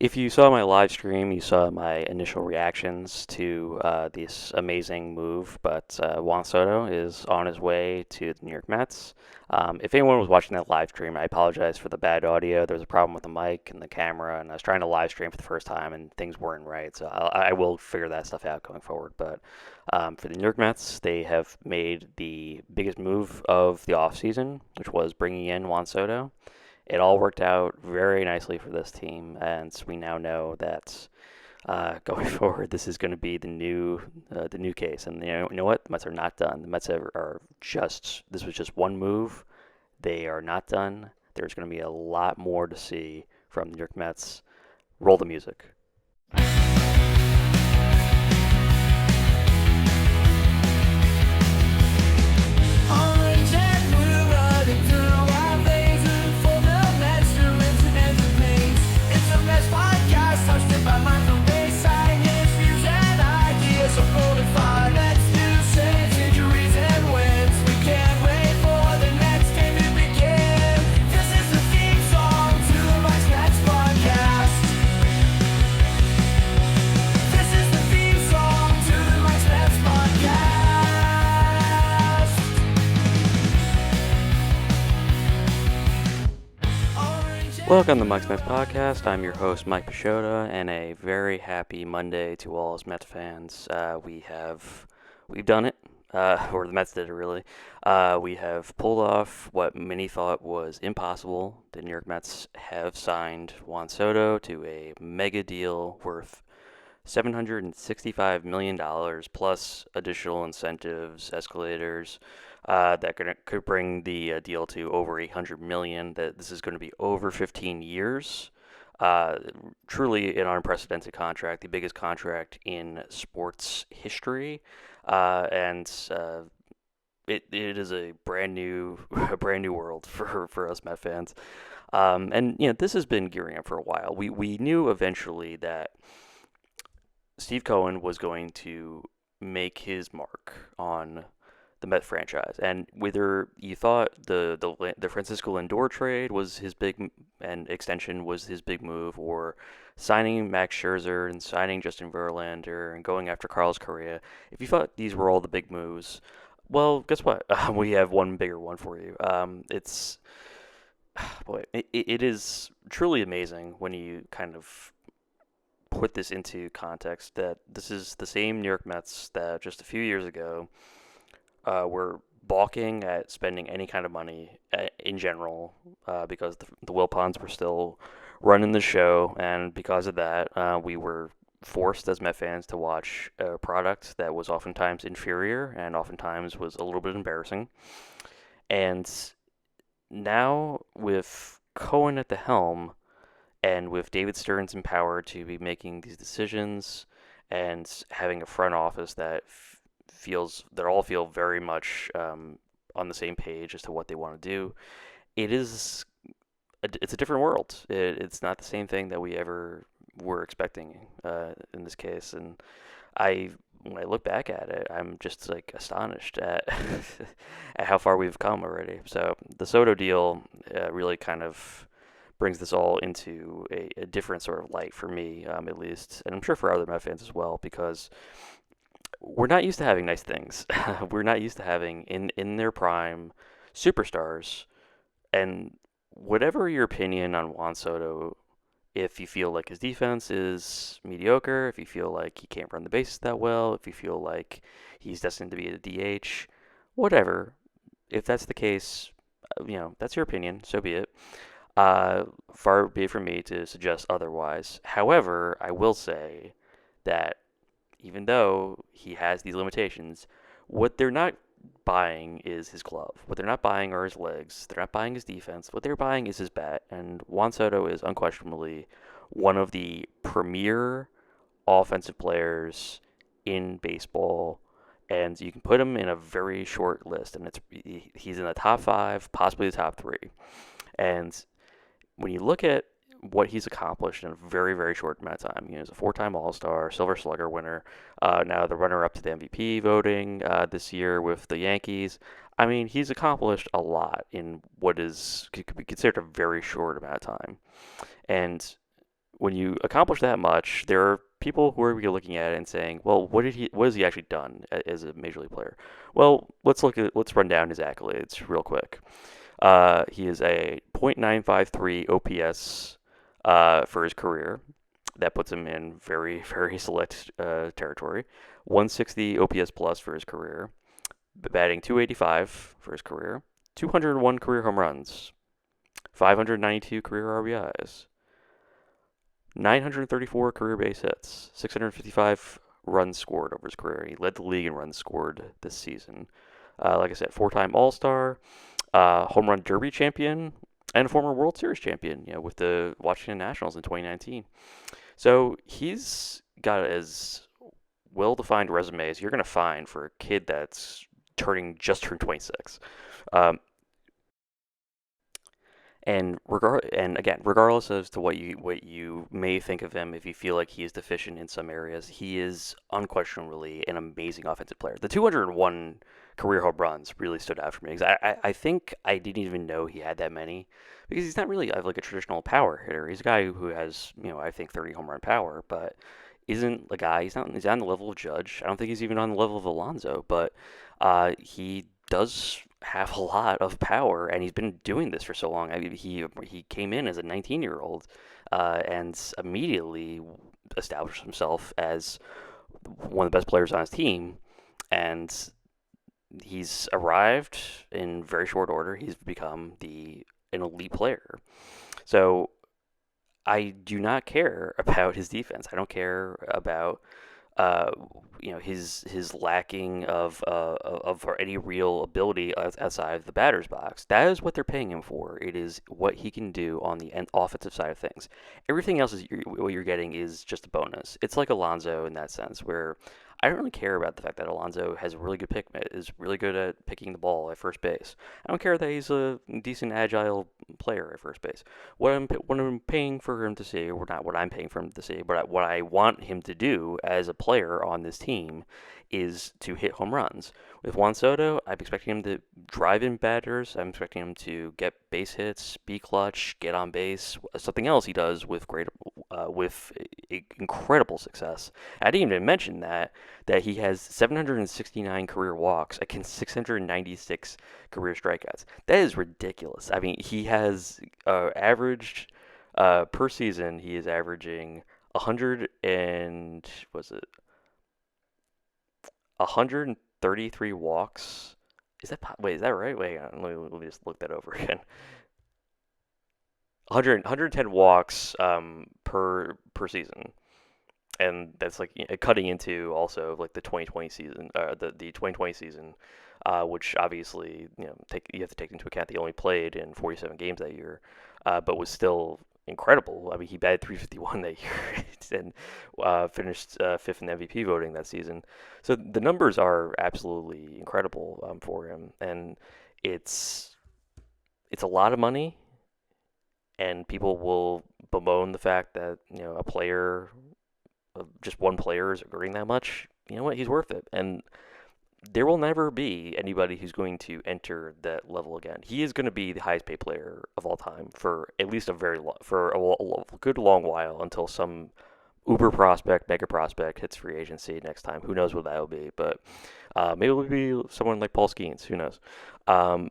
If you saw my live stream, you saw my initial reactions to this amazing move, but Juan Soto is on his way to the New York Mets. If anyone was watching that live stream, I apologize for the bad audio. There was a problem with the mic and the camera, and I was trying to live stream for the first time, and things weren't right. So I will figure that stuff out going forward. But for the New York Mets, they have made the biggest move of the offseason, which was bringing in Juan Soto. It all worked out very nicely for this team, and we now know that going forward, this is going to be the new case. And you know what? The Mets are not done. The Mets are just this was just one move. They are not done. There's going to be a lot more to see from the New York Mets. Roll the music. Orange and blue running through our veins, rooting for the Mets through incidents and pains. It's a Mets podcast, hosted by Michael Bayside. His views and ideas are fortified. Mets news, saves, injuries, and wins. We can't wait for the next game to begin. This is the theme song to the Mike's Mets podcast. This is the theme song to the Mike's Mets podcast. Welcome to Mike's Mets Podcast. I'm your host, Mike Pashota, and a very happy Monday to all us Mets fans. We've done it, or the Mets did it really. We have pulled off what many thought was impossible. The New York Mets have signed Juan Soto to a mega deal worth $765 million plus additional incentives, escalators, that could bring the deal to over $800 million. That this is going to be over 15 years. Uh, Truly an unprecedented contract, the biggest contract in sports history, and it is a brand new a brand new world for us Met fans. And this has been gearing up for a while. We knew eventually that Steve Cohen was going to make his mark on the Met franchise, and whether you thought the Francisco Lindor trade was his big and extension was his big move, or signing Max Scherzer and signing Justin Verlander and going after Carlos Correa, if you thought these were all the big moves, well, guess what? We have one bigger one for you. It's boy, it is truly amazing when you kind of put this into context that this is the same New York Mets that just a few years ago were balking at spending any kind of money in general because the Wilpons were still running the show, and because of that, we were forced as Met fans to watch a product that was oftentimes inferior and oftentimes was a little bit embarrassing. And now with Cohen at the helm, and with David Stearns in power to be making these decisions and having a front office that all feel very much on the same page as to what they want to do, it's a different world. It's not the same thing that we ever were expecting in this case. And when I look back at it, I'm just like astonished at at how far we've come already. So the Soto deal really kind of brings this all into a different sort of light for me, at least, and I'm sure for other Met fans as well, because we're not used to having nice things. We're not used to having in their prime superstars. And whatever your opinion on Juan Soto, if you feel like his defense is mediocre, if you feel like he can't run the bases that well, if you feel like he's destined to be a DH, whatever, if that's the case, that's your opinion, so be it. Far be it from me to suggest otherwise. However, I will say that even though he has these limitations, what they're not buying is his glove. What they're not buying are his legs. They're not buying his defense. What they're buying is his bat. And Juan Soto is unquestionably one of the premier offensive players in baseball. And you can put him in a very short list, and he's in the top five, possibly the top three. And when you look at what he's accomplished in a very, very short amount of time, he's a four-time All-Star, Silver Slugger winner, now the runner-up to the MVP voting this year with the Yankees. I mean, he's accomplished a lot in what could be considered a very short amount of time. And when you accomplish that much, there are people who are looking at it and saying, "Well, what has he actually done as a major league player?" Well, let's run down his accolades real quick. He is a .953 OPS for his career. That puts him in very, very select territory. 160 OPS plus for his career. Batting .285 for his career. 201 career home runs. 592 career RBIs. 934 career base hits. 655 runs scored over his career. He led the league in runs scored this season. Like I said, four-time All-Star, home run derby champion, and a former World Series champion, with the Washington Nationals in 2019. So he's got as well-defined resume as you're going to find for a kid that's just turned 26. Um, and again, regardless as to what you may think of him, if you feel like he is deficient in some areas, he is unquestionably an amazing offensive player. The 201 career home runs really stood out for me because I think I didn't even know he had that many because he's not really like a traditional power hitter. He's a guy who has I think 30 home run power, but isn't a guy. He's on the level of Judge. I don't think he's even on the level of Alonso, but he does have a lot of power, and he's been doing this for so long. I mean, he came in as a 19-year-old and immediately established himself as one of the best players on his team, and he's arrived in very short order. He's become an elite player. So I do not care about his defense. I don't care about uh, his lacking of any real ability outside of the batter's box. That is what they're paying him for. It is what he can do on the offensive side of things. Everything else is what you're getting is just a bonus. It's like Alonso in that sense, where I don't really care about the fact that Alonso has a really good is really good at picking the ball at first base. I don't care that he's a decent, agile player at first base. What I'm paying for him to see, or not what I'm paying for him to see, but what I want him to do as a player on this team is to hit home runs. With Juan Soto, I'm expecting him to drive in batters. I'm expecting him to get base hits, be clutch, get on base. Something else he does with incredible success. I didn't even mention that he has 769 career walks against 696 career strikeouts. That is ridiculous. I mean, he has averaged per season. He is averaging 100 and was it 133 walks. Is that right? Wait, let me just look that over again. 110 walks per season, and that's like cutting into also like the 2020 season, the 2020 season, which obviously you have to take into account they only played in 47 games that year, but was still incredible. I mean, he batted .351 that year and finished fifth in MVP voting that season. So the numbers are absolutely incredible for him, and it's it's a lot of money, and people will bemoan the fact that a player, just one player, is earning that much. You know what? He's worth it, and there will never be anybody who's going to enter that level again. He is going to be the highest paid player of all time for at least for a good long while until some uber prospect, mega prospect hits free agency next time. Who knows what that will be? But maybe it'll be someone like Paul Skeens. Who knows? Um,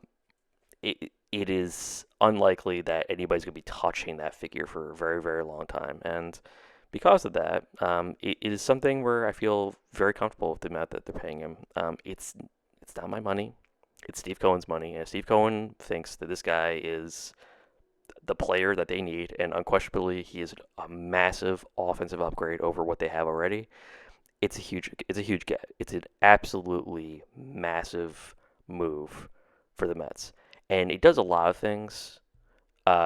it is unlikely that anybody's going to be touching that figure for a very, very long time. And because of that, it is something where I feel very comfortable with the amount that they're paying him. It's not my money. It's Steve Cohen's money. And Steve Cohen thinks that this guy is the player that they need, and unquestionably, he is a massive offensive upgrade over what they have already. It's a huge get. It's an absolutely massive move for the Mets, and it does a lot of things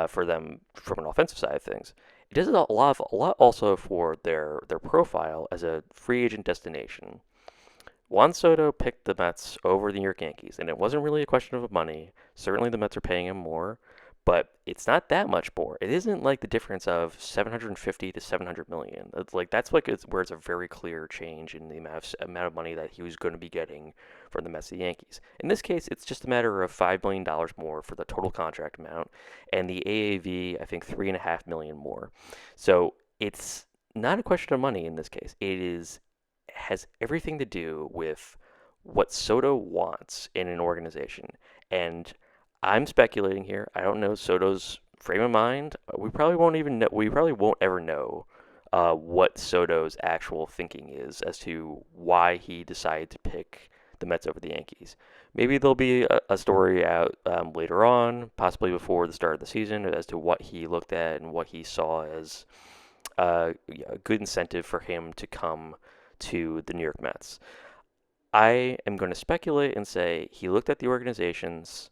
for them from an offensive side of things. It does a lot also for their profile as a free agent destination. Juan Soto picked the Mets over the New York Yankees, and it wasn't really a question of money. Certainly, the Mets are paying him more, but it's not that much more. It isn't like the difference of 750 to 700 million. It's like where it's a very clear change in the amount of money that he was going to be getting from the Mets and the Yankees. In this case, it's just a matter of $5 million more for the total contract amount, and the AAV, I think, $3.5 million more. So it's not a question of money in this case. Has everything to do with what Soto wants in an organization. And I'm speculating here. I don't know Soto's frame of mind. We probably won't even know. We probably won't ever know what Soto's actual thinking is as to why he decided to pick the Mets over the Yankees. Maybe there'll be a story out later on, possibly before the start of the season, as to what he looked at and what he saw as a good incentive for him to come to the New York Mets. I am going to speculate and say he looked at the organizations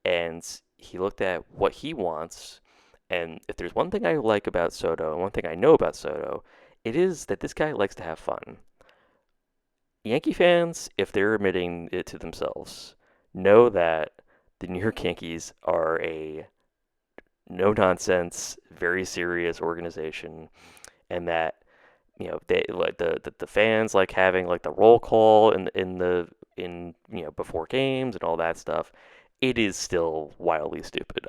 and he looked at what he wants. And if there's one thing I like about Soto and one thing I know about Soto, it is that this guy likes to have fun. Yankee fans, if they're admitting it to themselves, know that the New York Yankees are a no nonsense, very serious organization, and that they like the fans like having like the roll call in before games and all that stuff. It is still wildly stupid.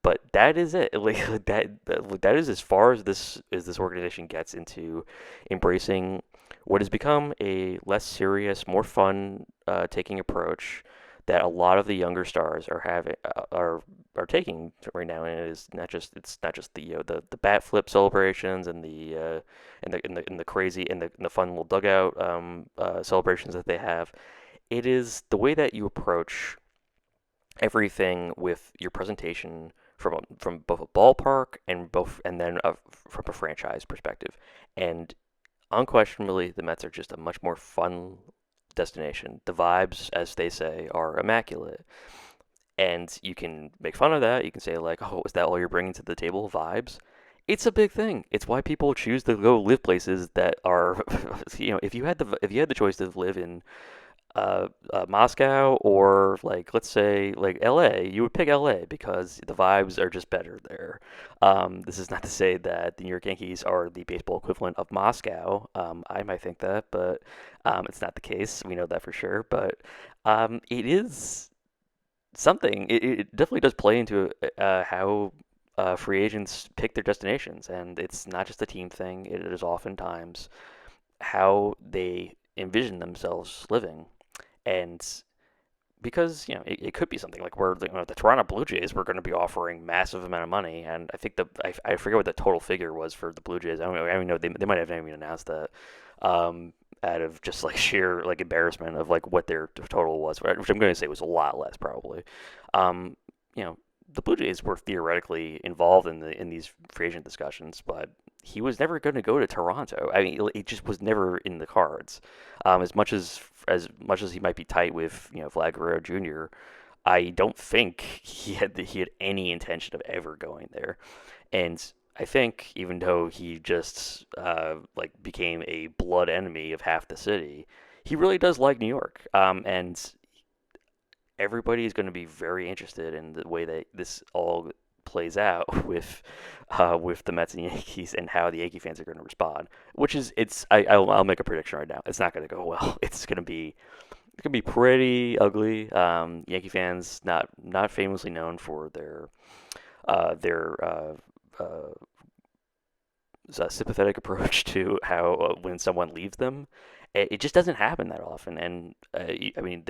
But that is it. Like that is as far as this organization gets into embracing what has become a less serious, more fun taking approach that a lot of the younger stars are having are taking right now, and it's not just the the bat flip celebrations and the crazy and the fun little dugout celebrations that they have. It is the way that you approach everything with your presentation from both a ballpark and then from a franchise perspective. And unquestionably, the Mets are just a much more fun destination. The vibes, as they say, are immaculate. And you can make fun of that. You can say, like, oh, is that all you're bringing to the table? Vibes? It's a big thing. It's why people choose to go live places that are, if you had the choice to live in Moscow or like let's say like LA, you would pick LA because the vibes are just better there. This is not to say that the New York Yankees are the baseball equivalent of Moscow. I might think that, but it's not the case. We know that for sure. But it is something. It definitely does play into how free agents pick their destinations, and it's not just a team thing. It is oftentimes how they envision themselves living. And because it could be something like where the Toronto Blue Jays were going to be offering massive amount of money, and I think I forget what the total figure was for the Blue Jays. I don't know they might have even announced that out of just like sheer like embarrassment of like what their total was, which I'm going to say was a lot less probably. Um, you know, the Blue Jays were theoretically involved in these free agent discussions, but he was never going to go to Toronto. I mean, it just was never in the cards. As much as he might be tight with Vlad Guerrero Jr., I don't think he had any intention of ever going there. And I think even though he just like became a blood enemy of half the city, he really does like New York. And everybody is going to be very interested in the way that this all plays out with the Mets and Yankees and how the Yankee fans are going to respond. Which is I'll make a prediction right now. It's not going to go well. It's going to be pretty ugly. Yankee fans not famously known for their sympathetic approach to how when someone leaves them, it just doesn't happen that often. And I mean,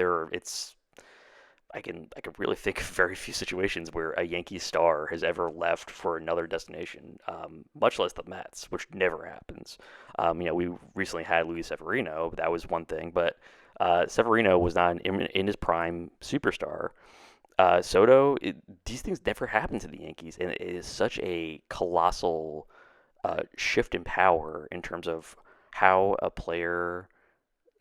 I can really think of very few situations where a Yankee star has ever left for another destination, much less the Mets, which never happens. We recently had Luis Severino, that was one thing, but Severino was not in his prime superstar. Soto, these things never happen to the Yankees, and it is such a colossal shift in power in terms of how a player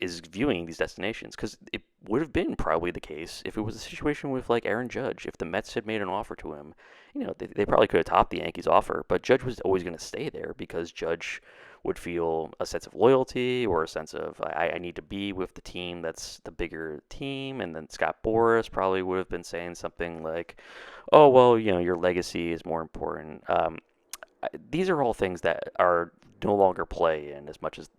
is viewing these destinations, because it would have been probably the case if it was a situation with like Aaron Judge. If the Mets had made an offer to him, they probably could have topped the Yankees offer, but Judge was always going to stay there because Judge would feel a sense of loyalty or a sense of I need to be with the team that's the bigger team. And then Scott Boras probably would have been saying something like, oh well, your legacy is more important. These are all things that are no longer play in as much as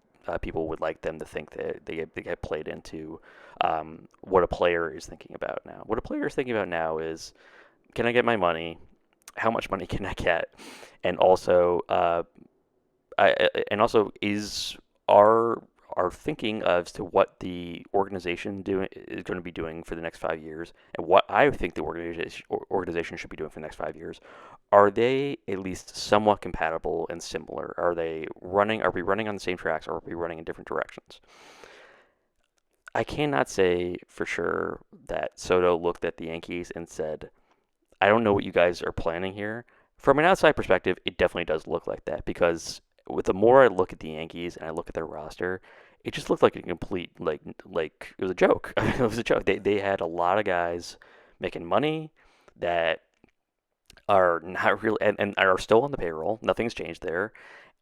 people would like them to think that they get played into what a player is thinking about now. What a player is thinking about now is, can I get my money? How much money can I get? And also, and also is our thinking as to what the organization doing is going to be doing for the next 5 years, and what I think the organization should be doing for the next 5 years, are they at least somewhat compatible and similar? Are they running? Are we running on the same tracks, or are we running in different directions? I cannot say for sure that Soto looked at the Yankees and said, I don't know what you guys are planning here. From an outside perspective, it definitely does look like that because with the more I look at the Yankees and I look at their roster, it just looked like a complete like it was a joke. I mean, it was a joke. They had a lot of guys making money that are not really and are still on the payroll. Nothing's changed there,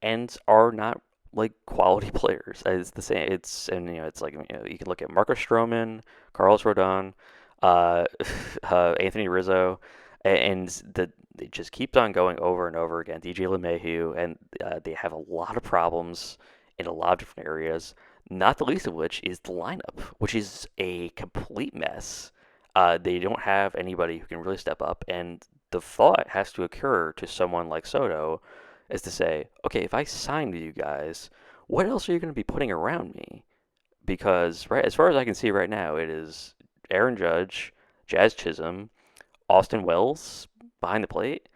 and are not like quality players. It's the same. It's and it's like you can look at Marcus Stroman, Carlos Rodon, uh, Anthony Rizzo, and it just keeps on going over and over again. DJ LeMahieu, and they have a lot of problems in a lot of different areas. Not the least of which is the lineup, which is a complete mess. They don't have anybody who can really step up, and the thought has to occur to someone like Soto is to say, okay, if I sign with you guys, what else are you going to be putting around me? Because right, as far as I can see right now, it is Aaron Judge, Jazz Chisholm, Austin Wells behind the plate.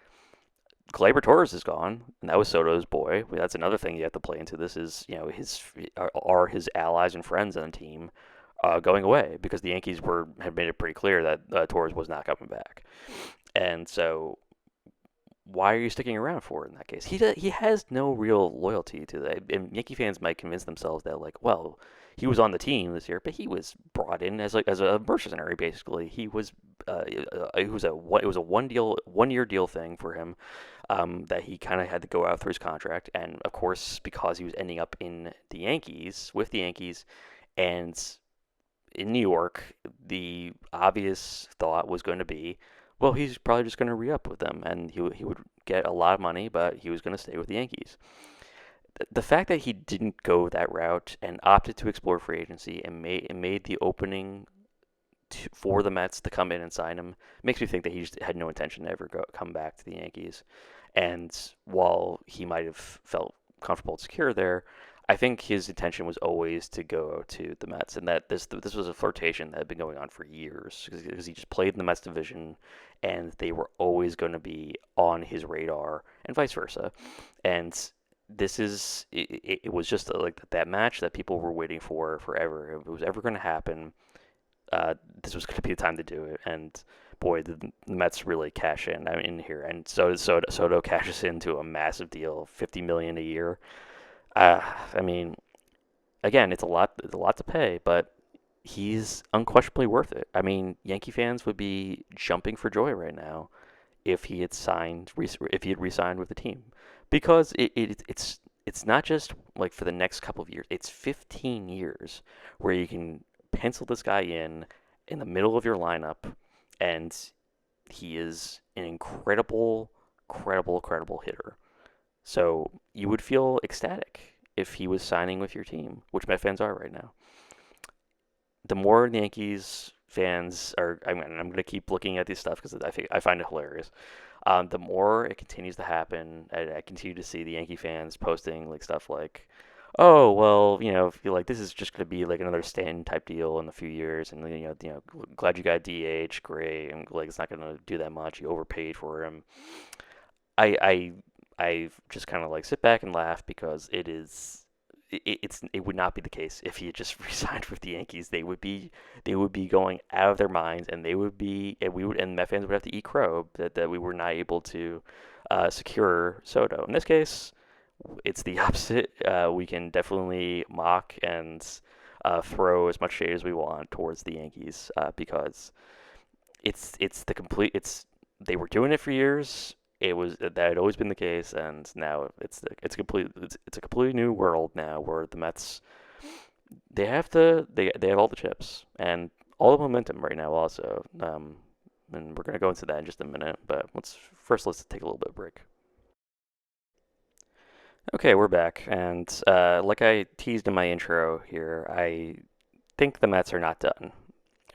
Gleyber Torres is gone, and that was Soto's boy. That's another thing you have to play into this is his are his allies and friends on the team going away because the Yankees had made it pretty clear that Torres was not coming back, and so why are you sticking around for it in that case? He has no real loyalty to that. And Yankee fans might convince themselves that like, well, he was on the team this year, but he was brought in as a mercenary basically. It was a 1 year deal thing for him that he kind of had to go out through his contract, and of course because he was ending up in the Yankees with the Yankees and in New York, the obvious thought was going to be, well, he's probably just going to re-up with them, and he would get a lot of money, but he was going to stay with the Yankees. The fact that he didn't go that route and opted to explore free agency and made the opening for the Mets to come in and sign him makes me think that he just had no intention to ever come back to the Yankees. And while he might have felt comfortable and secure there, I think his intention was always to go to the Mets, and that this was a flirtation that had been going on for years because he just played in the Mets division, and they were always going to be on his radar, and vice versa. And it was just like that match that people were waiting for forever. If it was ever going to happen, this was going to be the time to do it. And boy, the Mets really cash in here, and Soto cashes into a massive deal, $50 million a year. I mean, again, it's a lot to pay, but he's unquestionably worth it. I mean, Yankee fans would be jumping for joy right now if he had if he had re-signed with the team, because it's not just like for the next couple of years. It's 15 years where you can pencil this guy in the middle of your lineup, and he is an incredible hitter. So you would feel ecstatic if he was signing with your team, which Met fans are right now. The more the Yankees fans are, I'm going to keep looking at this stuff because I find it hilarious. The more it continues to happen, I continue to see the Yankee fans posting like stuff like, "Oh, well, feel like this is just going to be like another Stanton type deal in a few years, and glad you got DH, great, and like it's not going to do that much. You overpaid for him." I I just kind of like sit back and laugh because it would not be the case if he had just re-signed with the Yankees. They would be going out of their minds, and and Met fans would have to eat crow that we were not able to secure Soto. In this case, it's the opposite. We can definitely mock and throw as much shade as we want towards the Yankees because it's the complete. They were doing it for years. That had always been the case, and now it's a completely new world now where the Mets they have all the chips and all the momentum right now also. And we're gonna go into that in just a minute, but let's take a little bit of break. Okay, we're back, and like I teased in my intro here, I think the Mets are not done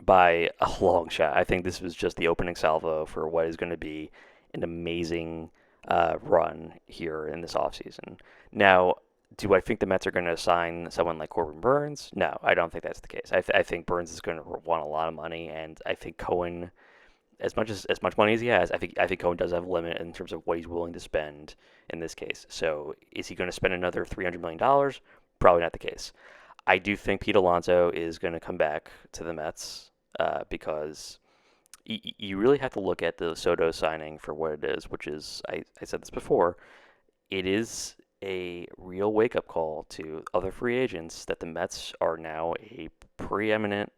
by a long shot. I think this was just the opening salvo for what is going to be an amazing run here in this offseason. Now, Do I think the Mets are going to sign someone like Corbin Burns? No, I don't think that's the case. I think Burns is going to want a lot of money, and I think Cohen, as much money as he has, I think Cohen does have a limit in terms of what he's willing to spend in this case. So is he going to spend another $300 million? Probably not the case. I do think Pete Alonso is going to come back to the Mets because you really have to look at the Soto signing for what it is, which is, I said this before, it is a real wake up call to other free agents that the Mets are now a preeminent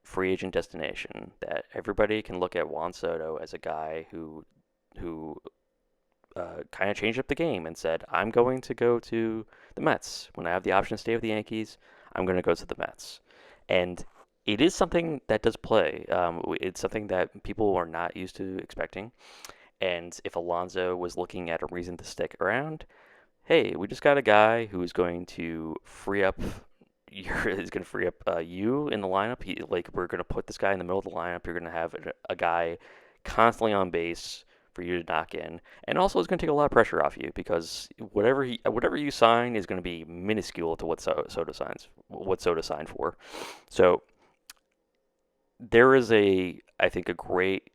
free agent destination. That everybody can look at Juan Soto as a guy who kind of changed up the game and said, "I'm going to go to the Mets when I have the option to stay with the Yankees. I'm going to go to the Mets," and it is something that does play. It's something that people are not used to expecting. And if Alonso was looking at a reason to stick around, hey, we just got a guy who's going to free up you in the lineup. We're going to put this guy in the middle of the lineup. You're going to have a guy constantly on base for you to knock in, and also it's going to take a lot of pressure off you because whatever you sign is going to be minuscule to what Soda signed for. So there is I think a great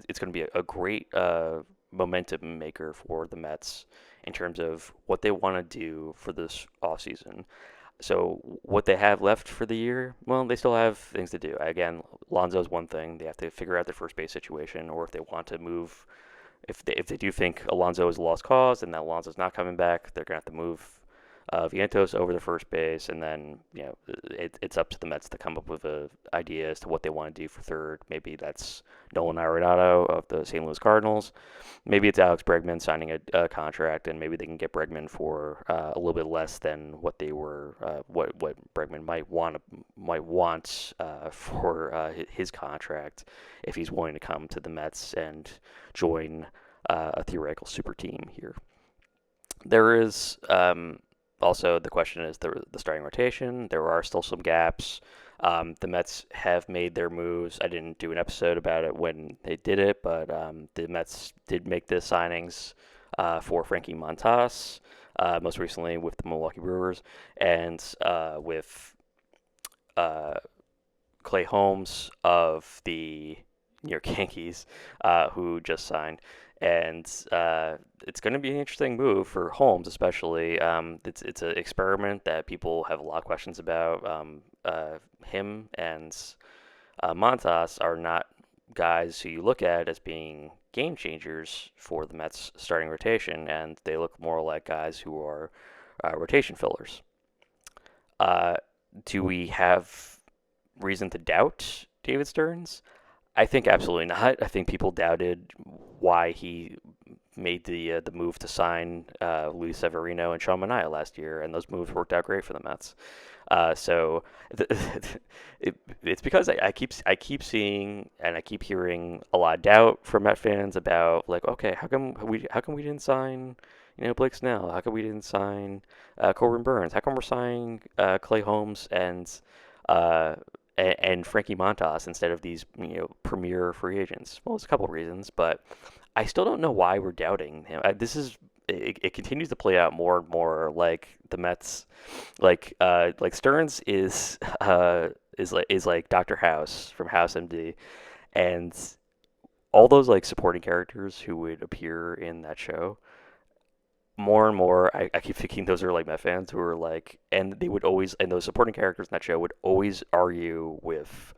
it's going to be a great momentum maker for the Mets in terms of what they want to do for this offseason. So what they have left for the year, well, they still have things to do. Again, Lonzo's one thing. They have to figure out their first base situation, or if they want to move, if they do think Alonso is a lost cause and that Alonso's not coming back, they're gonna have to move Vientos over to first base, and then it's up to the Mets to come up with a idea as to what they want to do for third. Maybe that's Nolan Arenado of the St. Louis Cardinals. Maybe it's Alex Bregman signing a contract, and maybe they can get Bregman for a little bit less than what they were, what Bregman might want for his contract if he's willing to come to the Mets and join a theoretical super team here. There is also the question is the starting rotation. There are still some gaps. The Mets have made their moves. I didn't do an episode about it when they did it, but the Mets did make the signings for Frankie Montas, most recently with the Milwaukee Brewers, and with Clay Holmes of the New York Yankees, who just signed. And it's going to be an interesting move for Holmes, especially. It's an experiment that people have a lot of questions about. Him and Montas are not guys who you look at as being game changers for the Mets starting rotation, and they look more like guys who are rotation fillers. Do we have reason to doubt David Stearns? I think absolutely not. I think people doubted why he made the move to sign Luis Severino and Sean Manaea last year, and those moves worked out great for the Mets. So it's because I keep seeing and I keep hearing a lot of doubt from Met fans about, like, okay, how come we didn't sign Blake Snell? How come we didn't sign Corbin Burns? How come we're signing Clay Holmes uh, and Frankie Montas instead of these premier free agents? Well, there's a couple of reasons, but I still don't know why we're doubting him. It continues to play out more and more like the Mets, like Stearns is like Dr. House from House MD, and all those like supporting characters who would appear in that show. More and more, I keep thinking those are like Met fans who are like, and they would always, and those supporting characters in that show would always argue with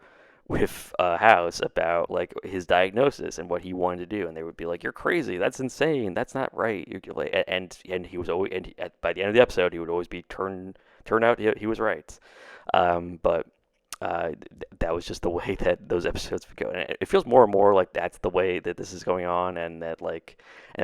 House about like his diagnosis and what he wanted to do, and they would be like, "You're crazy. That's insane. That's not right." Like, and he was always, by the end of the episode, he would always be turn out he was right. But that was just the way that those episodes would go, and it feels more and more like that's the way that this is going on, and that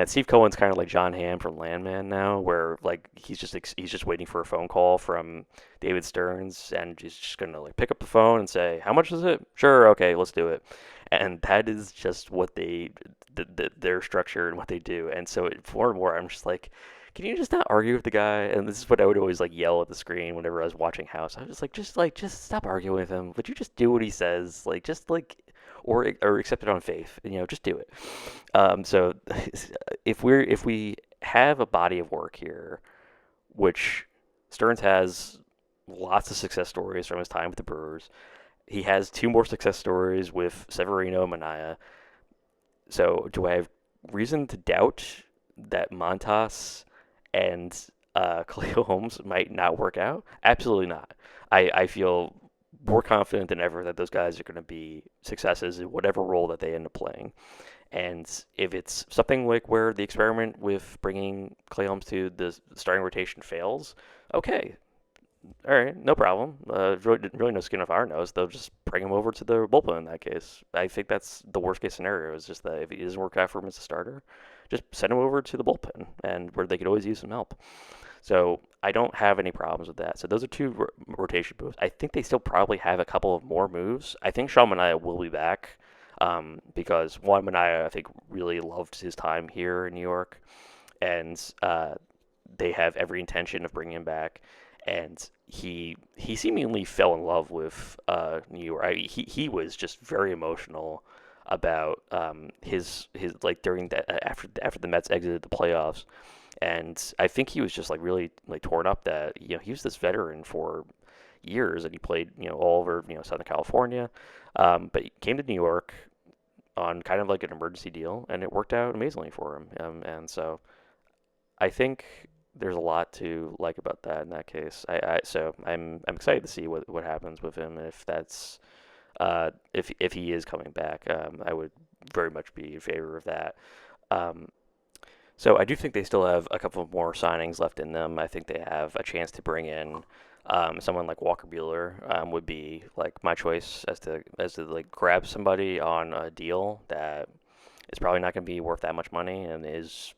Steve Cohen's kind of like John Hamm from Landman now, where like he's just waiting for a phone call from David Stearns, and he's just gonna like pick up the phone and say, "How much is it? Sure, okay, let's do it." And that is just what their structure and what they do, and so more and more I'm just like, can you just not argue with the guy? And this is what I would always like yell at the screen whenever I was watching House. I was just stop arguing with him. Would you just do what he says? Like, just like, or accept it on faith. Just do it. So if we have a body of work here which Stearns has lots of success stories from his time with the Brewers. He has two more success stories with Severino and Mania. So do I have reason to doubt that Montas and Khalil Holmes might not work out? Absolutely not. I feel more confident than ever that those guys are going to be successes in whatever role that they end up playing. And if it's something like where the experiment with bringing Clay Holmes to the starting rotation fails, okay, all right, no problem. Really no skin off our nose. They'll just bring him over to the bullpen in that case. I think that's the worst case scenario. Is just that if he doesn't work out for him as a starter, just send him over to the bullpen, and where they could always use some help. So I don't have any problems with that. So those are two rotation moves. I think they still probably have a couple of more moves. I think Sean Manaea will be back because Juan Manaea, I think, really loved his time here in New York, and they have every intention of bringing him back. And he seemingly fell in love with New York. He was just very emotional about his like during that after the Mets exited the playoffs, and I think he was just like really like torn up that he was this veteran for years and he played all over Southern California, but he came to New York on kind of like an emergency deal and it worked out amazingly for him, and so I think there's a lot to like about that in that case. So I'm excited to see what happens with him if that's if he is coming back. I would very much be in favor of that. Um, so I do think they still have a couple of more signings left in them. I think they have a chance to bring in someone like Walker Buehler would be like my choice as to like grab somebody on a deal that is probably not going to be worth that much money and is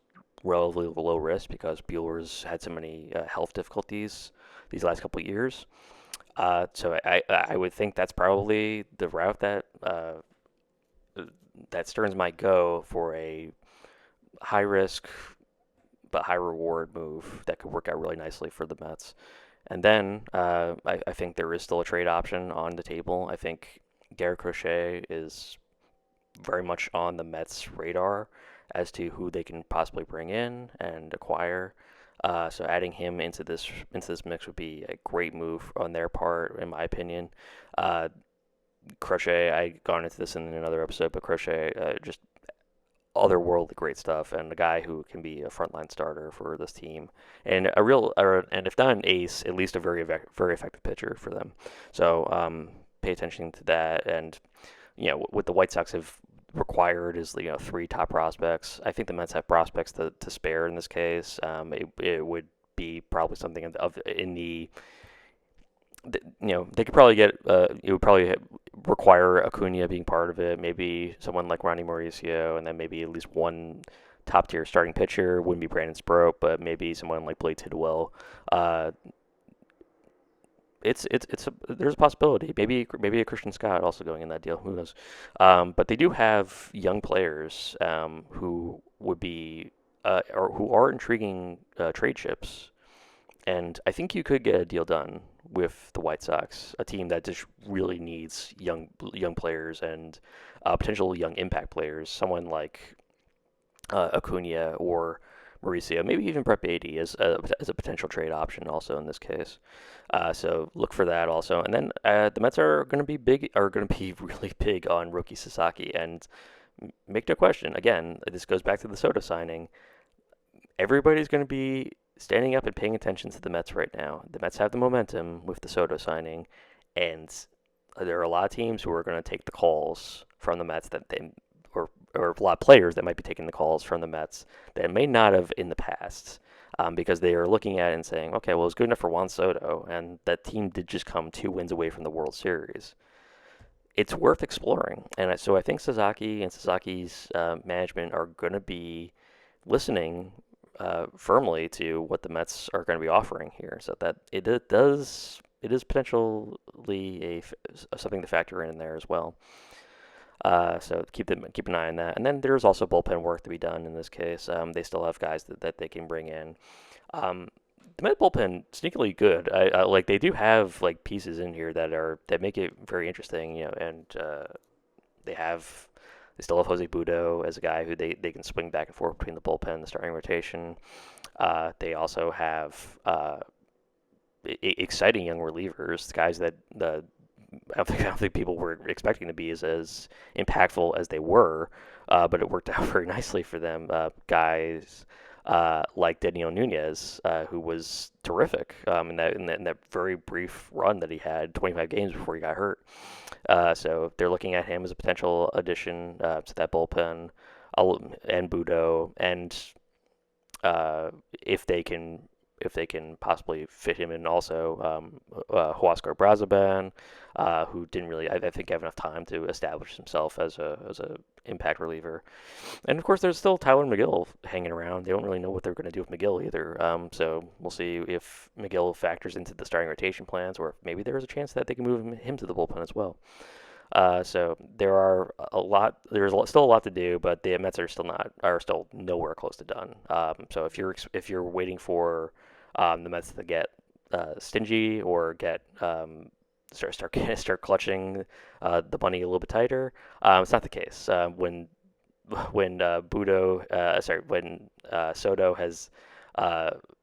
relatively low risk because Bueller's had so many health difficulties these last couple of years. So I would think that's probably the route that Stearns might go for a high risk but high reward move that could work out really nicely for the Mets. And then I think there is still a trade option on the table. I think Garrett Crochet is very much on the Mets' radar as to who they can possibly bring in and acquire. So adding him into this mix would be a great move on their part, in my opinion. Crochet, I gone into this in another episode, but Crochet just otherworldly great stuff, and a guy who can be a frontline starter for this team, and and if not an ace, at least a very effective pitcher for them. So pay attention to that, and what the White Sox have required is three top prospects. I think the Mets have prospects to spare in this case. It would be probably something in the they could probably get it would probably require Acuna being part of it, maybe someone like Ronnie Mauricio, and then maybe at least one top tier starting pitcher. Wouldn't be Brandon Sproat, but maybe someone like Blake Tidwell. There's a possibility. Maybe a Christian Scott also going in that deal. Who knows? But they do have young players who would be or who are intriguing trade chips, and I think you could get a deal done with the White Sox, a team that just really needs young players and potential young impact players. Someone like Acuna or Mauricio, maybe even Brett Beatty as a potential trade option also in this case. So look for that also. And then the Mets are going to be really big on Roki Sasaki. And make no question, again, this goes back to the Soto signing. Everybody's going to be standing up and paying attention to the Mets right now. The Mets have the momentum with the Soto signing, and there are a lot of teams who are going to take the calls from the Mets or a lot of players that might be taking the calls from the Mets that may not have in the past, because they are looking at it and saying, okay, well, it's good enough for Juan Soto, and that team did just come 2 wins away from the World Series. It's worth exploring, and so I think Sasaki and Sasaki's management are going to be listening firmly to what the Mets are going to be offering here, so that it is potentially something to factor in there as well. So keep an eye on that. And then there's also bullpen work to be done in this case. They still have guys that they can bring in. The Met bullpen sneakily good. I like they do have like pieces in here that make it very interesting. And they have They still have Jose Budo as a guy who they can swing back and forth between the bullpen and the starting rotation. They also have exciting young relievers, guys that I don't think people were expecting to be as impactful as they were, but it worked out very nicely for them. Guys like Daniel Nunez, who was terrific in that very brief run that he had, 25 games before he got hurt. So they're looking at him as a potential addition to that bullpen, and Budo, and if they can possibly fit him in also, Huascar Brazaban, who didn't really, I think, have enough time to establish himself as a impact reliever. And of course, there's still Tyler McGill hanging around. They don't really know what they're going to do with McGill either. So we'll see if McGill factors into the starting rotation plans, or if maybe there's a chance that they can move him to the bullpen as well. So there's still a lot to do, but the Mets are still nowhere close to done. So if you're waiting for the Mets to get stingy or get start clutching the money a little bit tighter, it's not the case. When Soto has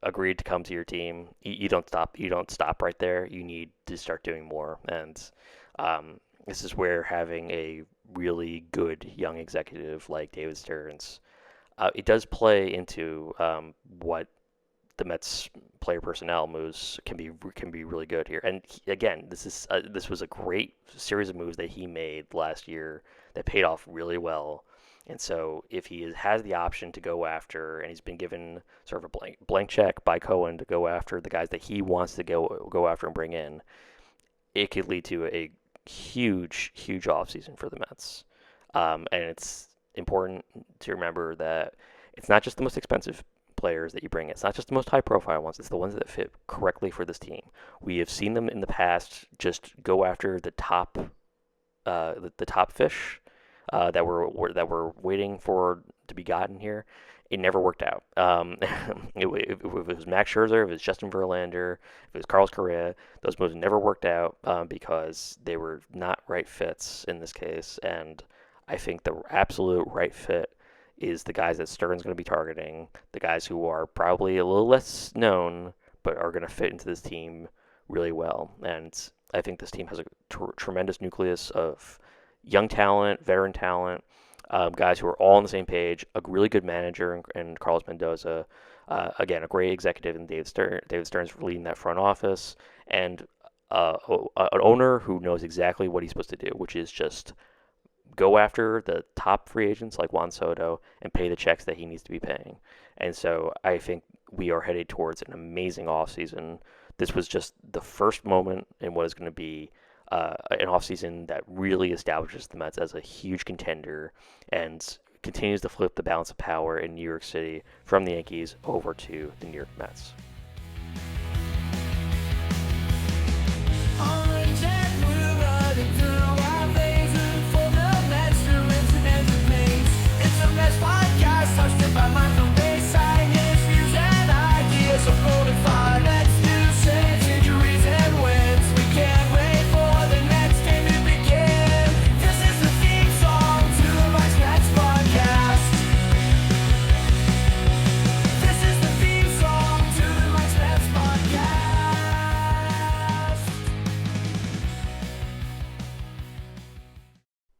agreed to come to your team, you don't stop. You don't stop right there. You need to start doing more, and this is where having a really good young executive like David Stearns, it does play into what the Mets player personnel moves can be really good here. And again, this was a great series of moves that he made last year that paid off really well. And so if he has the option to go after, and he's been given sort of a blank check by Cohen to go after the guys that he wants to go after and bring in, it could lead to a huge offseason for the Mets. And it's important to remember that it's not just the most expensive players that you bring. It's not just the most high profile ones. It's the ones that fit correctly for this team. We have seen them in the past just go after the top fish that were waiting for to be gotten here. It never worked out. If it was Max Scherzer, if it was Justin Verlander, if it was Carlos Correa, those moves never worked out because they were not right fits in this case. And I think the absolute right fit is the guys that Stern's going to be targeting, the guys who are probably a little less known, but are going to fit into this team really well. And I think this team has a tremendous nucleus of young talent, veteran talent, guys who are all on the same page, a really good manager and Carlos Mendoza, again, a great executive in David Stearns leading that front office, and an owner who knows exactly what he's supposed to do, which is just go after the top free agents like Juan Soto and pay the checks that he needs to be paying. And so I think we are headed towards an amazing offseason. This was just the first moment in what is going to be an offseason that really establishes the Mets as a huge contender and continues to flip the balance of power in New York City from the Yankees over to the New York Mets.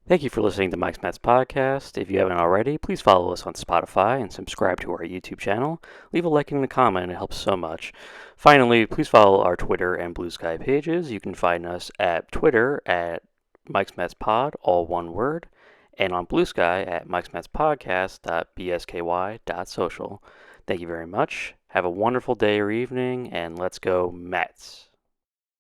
Thank you for listening to Mike's Mets Podcast. If you haven't already, please follow us on Spotify and subscribe to our YouTube channel. Leave a like and a comment. It helps so much. Finally, please follow our Twitter and Blue Sky pages. You can find us at Twitter at Mike's Mets Pod, all one word, and on Blue Sky at Mike's Mets Podcast.bsky.social. Thank you very much. Have a wonderful day or evening, and let's go Mets.